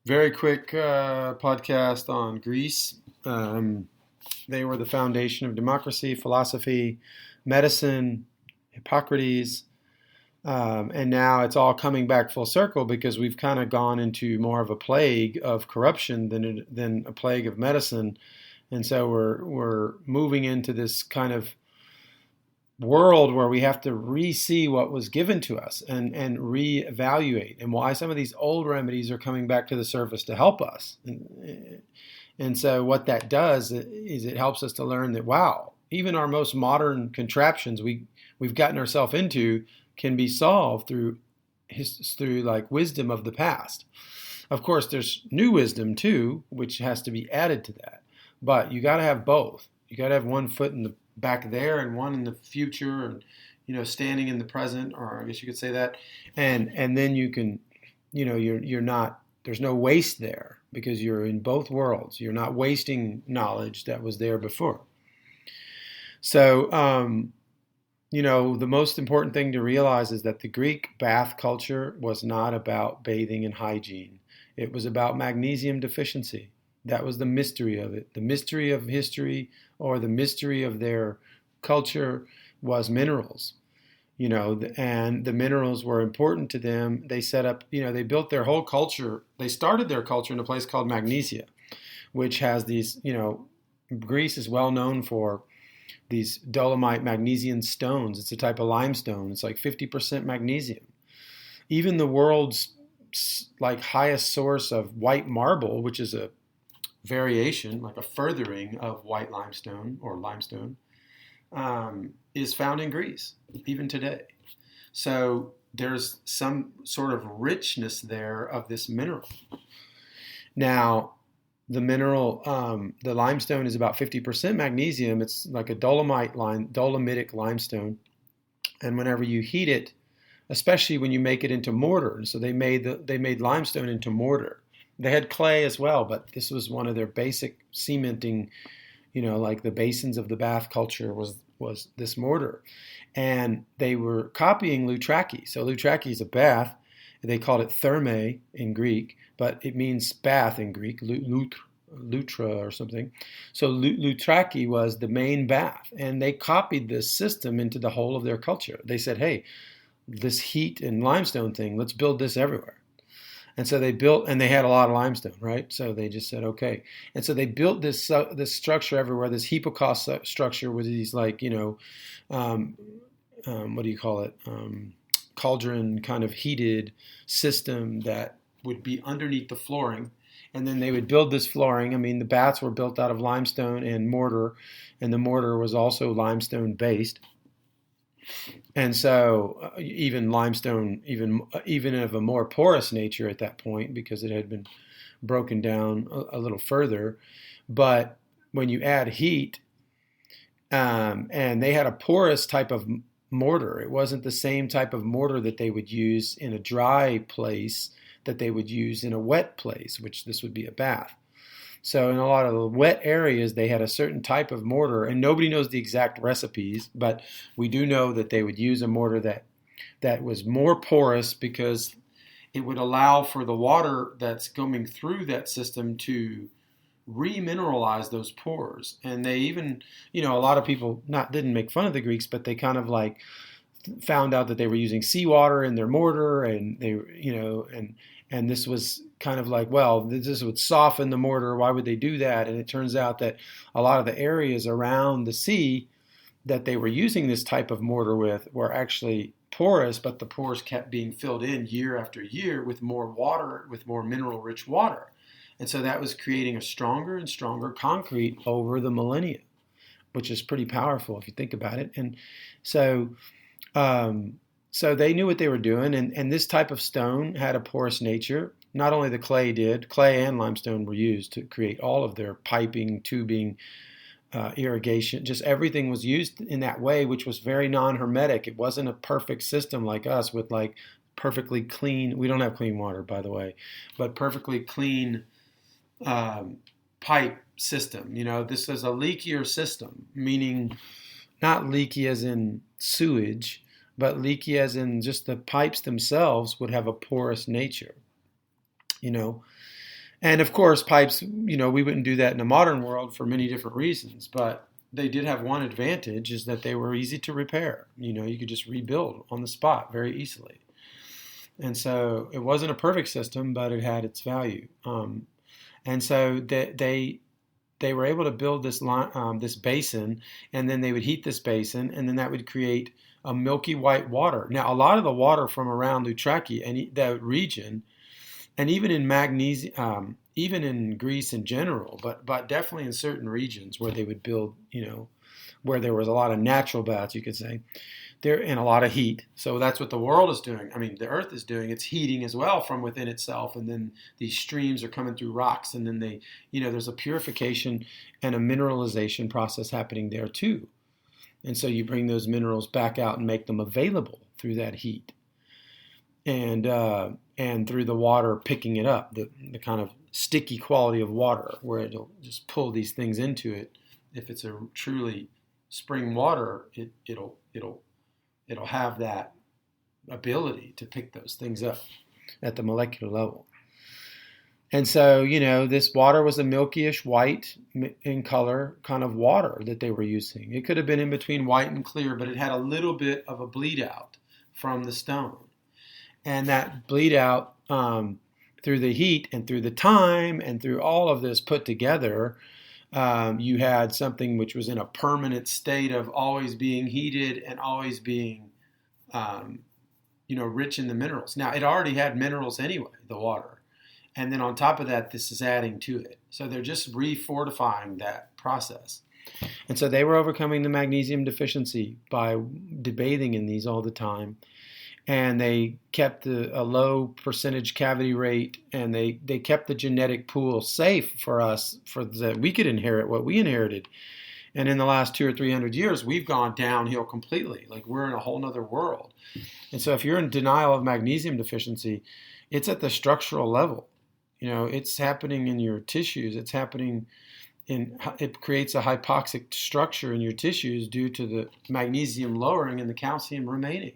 Very quick podcast on Greece. They were the foundation of democracy, philosophy, medicine, Hippocrates, and now it's all coming back full circle because we've kind of gone into more of a plague of corruption than a plague of medicine, and so we're moving into this kind of world where we have to re-see what was given to us and reevaluate and why some of these old remedies are coming back to the surface to help us. And so what that does is it helps us to learn that, wow, even our most modern contraptions we've gotten ourselves into can be solved through like wisdom of the past. Of course, there's new wisdom too, which has to be added to that. But you got to have both. You got to have one foot in the back there and one in the future, and standing in the present, or I guess you could say that, and then you can, you're not, there's no waste there because you're in both worlds. You're not wasting knowledge that was there before. So the most important thing to realize is that the Greek bath culture was not about bathing and hygiene. It was about magnesium deficiency. That was the mystery of it. The mystery of history, or the mystery of their culture, was minerals. And the minerals were important to them. They set up, they built their whole culture. They started their culture in a place called Magnesia, which has these, Greece is well known for these dolomite magnesian stones. It's a type of limestone. It's like 50% magnesium. Even the world's like highest source of white marble, which is a variation, like a furthering of white limestone or limestone, is found in Greece, even today. So there's some sort of richness there of this mineral. Now, the mineral, the limestone is about 50% magnesium. It's like a dolomitic limestone. And whenever you heat it, especially when you make it into mortar, so they made limestone into mortar. They had clay as well, but this was one of their basic cementing, like the basins of the bath culture was this mortar. And they were copying Loutraki. So Loutraki is a bath. They called it therme in Greek, but it means bath in Greek, lutra or something. So Loutraki was the main bath. And they copied this system into the whole of their culture. They said, hey, this heat and limestone thing, let's build this everywhere. And so they built, and they had a lot of limestone, right? So they just said, okay. And so they built this structure everywhere, this hypocaust structure with these what do you call it? Cauldron kind of heated system that would be underneath the flooring. And then they would build this flooring. I mean, the baths were built out of limestone and mortar, and the mortar was also limestone based. And so even limestone, even of a more porous nature at that point, because it had been broken down a little further. But when you add heat, and they had a porous type of mortar, it wasn't the same type of mortar that they would use in a dry place that they would use in a wet place, which this would be a bath. So in a lot of the wet areas, they had a certain type of mortar, and nobody knows the exact recipes, but we do know that they would use a mortar that was more porous because it would allow for the water that's coming through that system to remineralize those pores. And they even, a lot of people didn't make fun of the Greeks, but they kind of like found out that they were using seawater in their mortar, and they, and this was kind of like, well, this would soften the mortar. Why would they do that? And it turns out that a lot of the areas around the sea that they were using this type of mortar with were actually porous, but the pores kept being filled in year after year with more water, with more mineral-rich water. And so that was creating a stronger and stronger concrete over the millennia, which is pretty powerful if you think about it. And so they knew what they were doing, and this type of stone had a porous nature. Not only the clay did, clay and limestone were used to create all of their piping, tubing, irrigation, just everything was used in that way, which was very non-hermetic. It wasn't a perfect system like us with like perfectly clean, we don't have clean water, by the way, but perfectly clean pipe system. This is a leakier system, meaning not leaky as in sewage, but leaky as in just the pipes themselves would have a porous nature. And of course, pipes, we wouldn't do that in the modern world for many different reasons, but they did have one advantage is that they were easy to repair. You could just rebuild on the spot very easily. And so it wasn't a perfect system, but it had its value. And so they were able to build this basin, and then they would heat this basin, and then that would create a milky white water. Now, a lot of the water from around Loutraki and that region, and even in magnesium, even in Greece in general, but definitely in certain regions where they would build, where there was a lot of natural baths, you could say, there in a lot of heat. So that's what the world is doing. I mean, the earth is doing. It's heating as well from within itself. And then these streams are coming through rocks. And then there's a purification and a mineralization process happening there too. And so you bring those minerals back out and make them available through that heat. And through the water picking it up, the kind of sticky quality of water where it'll just pull these things into it. If it's a truly spring water, it'll have that ability to pick those things up at the molecular level. And so, this water was a milkyish white in color kind of water that they were using. It could have been in between white and clear, but it had a little bit of a bleed out from the stone. And that bleed out through the heat and through the time and through all of this put together, you had something which was in a permanent state of always being heated and always being, rich in the minerals. Now, it already had minerals anyway, the water. And then on top of that, this is adding to it. So they're just re-fortifying that process. And so they were overcoming the magnesium deficiency by bathing in these all the time. And they kept a low percentage cavity rate, and they kept the genetic pool safe for us, for that we could inherit what we inherited. And in the last 200 or 300 years, we've gone downhill completely. Like we're in a whole nother world. And so if you're in denial of magnesium deficiency, it's at the structural level. It's happening in your tissues. It's happening it creates a hypoxic structure in your tissues due to the magnesium lowering and the calcium remaining.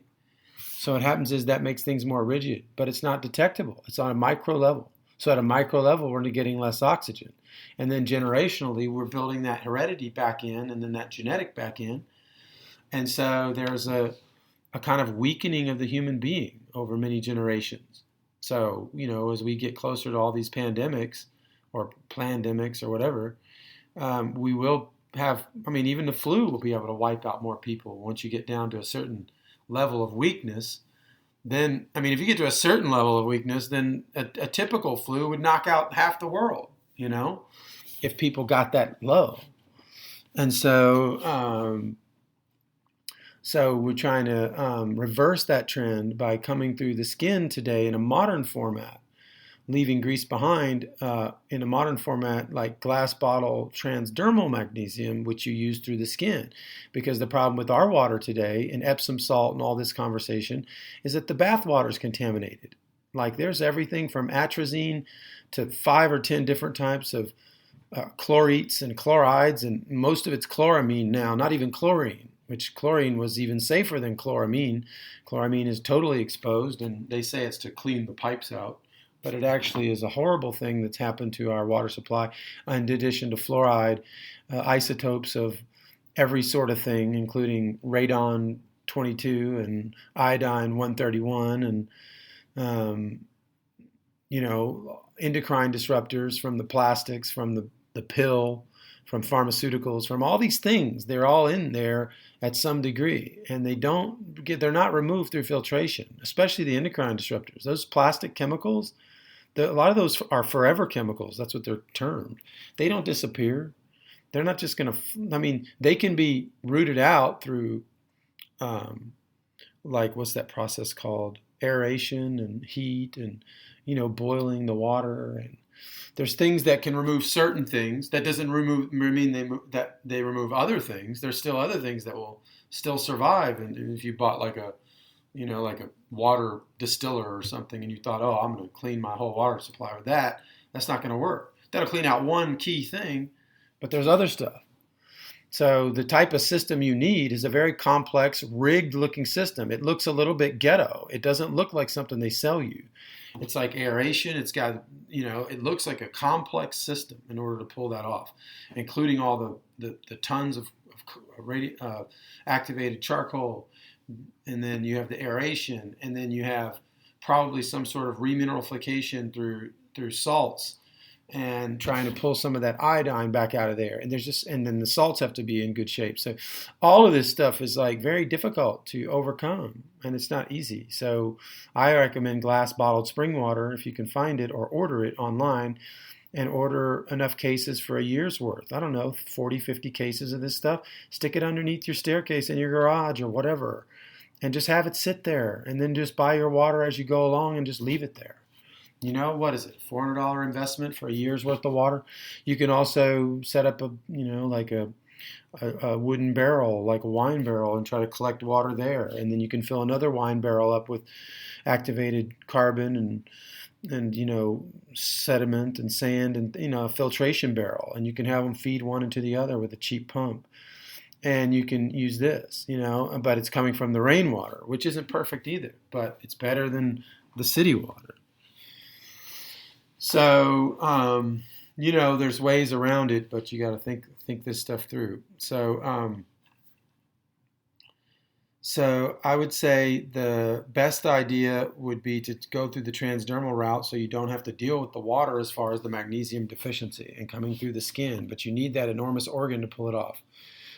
So what happens is that makes things more rigid, but it's not detectable. It's on a micro level. So at a micro level, we're getting less oxygen. And then generationally, we're building that heredity back in and then that genetic back in. And so there's a kind of weakening of the human being over many generations. So, as we get closer to all these pandemics or plandemics or whatever, we will have, even the flu will be able to wipe out more people once you get down to a certain level of weakness. Then, if you get to a certain level of weakness, then a typical flu would knock out half the world, if people got that low. And so, we're trying to reverse that trend by coming through the skin today in a modern format, leaving grease behind in a modern format like glass bottle transdermal magnesium, which you use through the skin. Because the problem with our water today, and Epsom salt and all this conversation, is that the bath water is contaminated. Like there's everything from atrazine to 5 or 10 different types of chlorates and chlorides, and most of it's chloramine now, not even chlorine, which chlorine was even safer than chloramine. Chloramine is totally exposed, and they say it's to clean the pipes out. But it actually is a horrible thing that's happened to our water supply. In addition to fluoride, isotopes of every sort of thing, including radon-22 and iodine-131 and, endocrine disruptors from the plastics, from the pill, from pharmaceuticals, from all these things. They're all in there at some degree, and they're not removed through filtration, especially the endocrine disruptors. Those plastic chemicals, a lot of those are forever chemicals. That's what they're termed. They don't disappear. They're not just going to, they can be rooted out through, what's that process called? Aeration and heat and, boiling the water. And there's things that can remove certain things. That doesn't mean that they remove other things. There's still other things that will still survive. And if you bought like a water distiller or something, and you thought, oh, I'm going to clean my whole water supply with that, that's not going to work. That'll clean out one key thing, but there's other stuff. So the type of system you need is a very complex, rigged-looking system. It looks a little bit ghetto. It doesn't look like something they sell you. It's like aeration. It's got, it looks like a complex system in order to pull that off, including all the tons of activated charcoal. And then you have the aeration, and then you have probably some sort of remineralification through salts, and trying to pull some of that iodine back out of there. And then the salts have to be in good shape. So all of this stuff is like very difficult to overcome, and it's not easy. So I recommend glass bottled spring water if you can find it, or order it online, and order enough cases for a year's worth. I don't know, 40, 50 cases of this stuff. Stick it underneath your staircase in your garage or whatever, and just have it sit there, and then just buy your water as you go along and just leave it there. What is it? $400 investment for a year's worth of water. You can also set up like a wooden barrel, like a wine barrel, and try to collect water there. And then you can fill another wine barrel up with activated carbon and sediment and sand, and a filtration barrel. And you can have them feed one into the other with a cheap pump. And you can use this, but it's coming from the rainwater, which isn't perfect either, but it's better than the city water. So, there's ways around it, but you got to think this stuff through. So I would say the best idea would be to go through the transdermal route, so you don't have to deal with the water as far as the magnesium deficiency and coming through the skin, but you need that enormous organ to pull it off.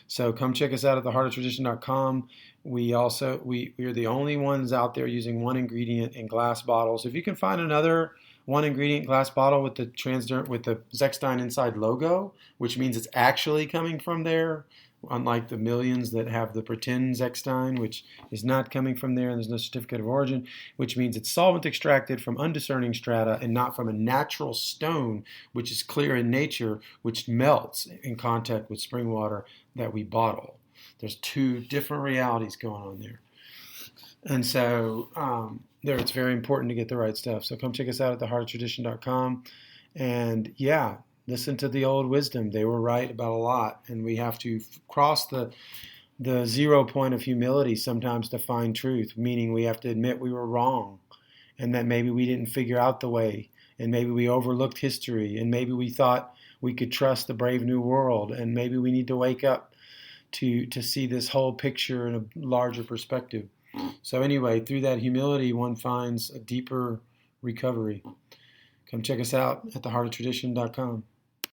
So come check us out at theheartoftradition.com. We are the only ones out there using one ingredient in glass bottles. If you can find another one ingredient glass bottle with the Zechstein inside logo, which means it's actually coming from there, unlike the millions that have the pretend Zechstein, which is not coming from there, and there's no certificate of origin, which means it's solvent extracted from undiscerning strata and not from a natural stone, which is clear in nature, which melts in contact with spring water that we bottle. There's two different realities going on there. And so it's very important to get the right stuff. So come check us out at theheartoftradition.com. And yeah, listen to the old wisdom. They were right about a lot. And we have to cross the 0 point of humility sometimes to find truth, meaning we have to admit we were wrong, and that maybe we didn't figure out the way, and maybe we overlooked history, and maybe we thought we could trust the brave new world, and maybe we need to wake up to see this whole picture in a larger perspective. So anyway, through that humility, one finds a deeper recovery. Come check us out at theheartoftradition.com.